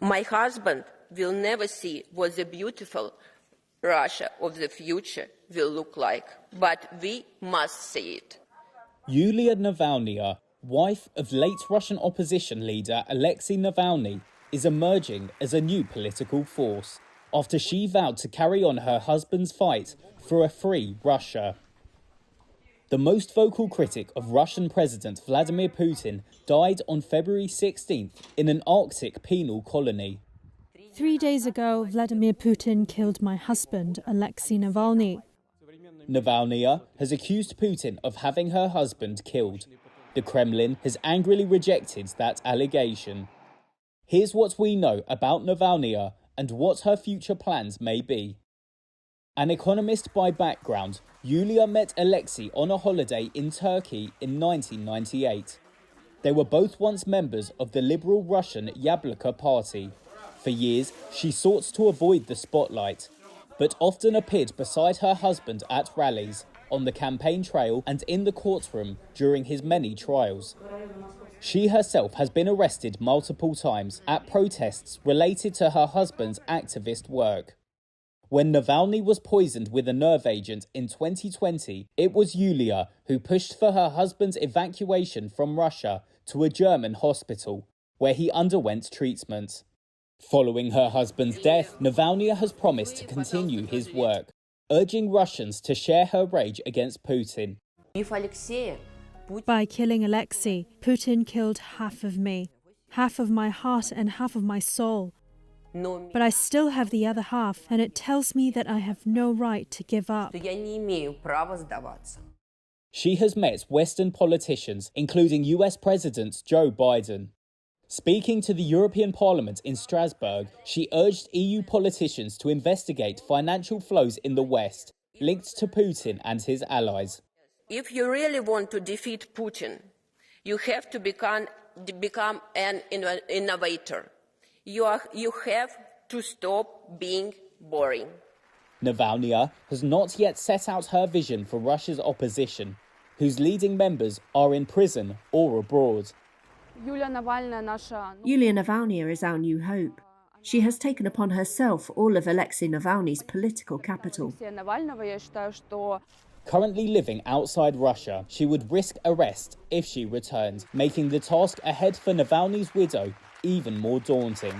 My husband will never see what the beautiful Russia of the future will look like, but we must see it. Yulia Navalnaya, wife of late Russian opposition leader Alexey Navalny, is emerging as a new political force after she vowed to carry on her husband's fight for a free Russia. The most vocal critic of Russian President Vladimir Putin died on February 16th in an Arctic penal colony. 3 days ago, Vladimir Putin killed my husband, Alexey Navalny. Navalnaya has accused Putin of having her husband killed. The Kremlin has angrily rejected that allegation. Here's what we know about Navalnaya and what her future plans may be. An economist by background, Yulia met Alexei on a holiday in Turkey in 1998. They were both once members of the liberal Russian Yabloko party. For years, she sought to avoid the spotlight, but often appeared beside her husband at rallies, on the campaign trail and in the courtroom during his many trials. She herself has been arrested multiple times at protests related to her husband's activist work. When Navalny was poisoned with a nerve agent in 2020, it was Yulia who pushed for her husband's evacuation from Russia to a German hospital, where he underwent treatment. Following her husband's death, Navalny has promised to continue his work, urging Russians to share her rage against Putin. By killing Alexei, Putin killed half of me, half of my heart and half of my soul. But I still have the other half, and it tells me that I have no right to give up. She has met Western politicians, including US President Joe Biden. Speaking to the European Parliament in Strasbourg, she urged EU politicians to investigate financial flows in the West linked to Putin and his allies. If you really want to defeat Putin, you have to become an innovator. You have to stop being boring. Navalnaya has not yet set out her vision for Russia's opposition, whose leading members are in prison or abroad. Yulia Navalnaya is our new hope. She has taken upon herself all of Alexei Navalny's political capital. Currently living outside Russia, she would risk arrest if she returned, making the task ahead for Navalny's widow even more daunting.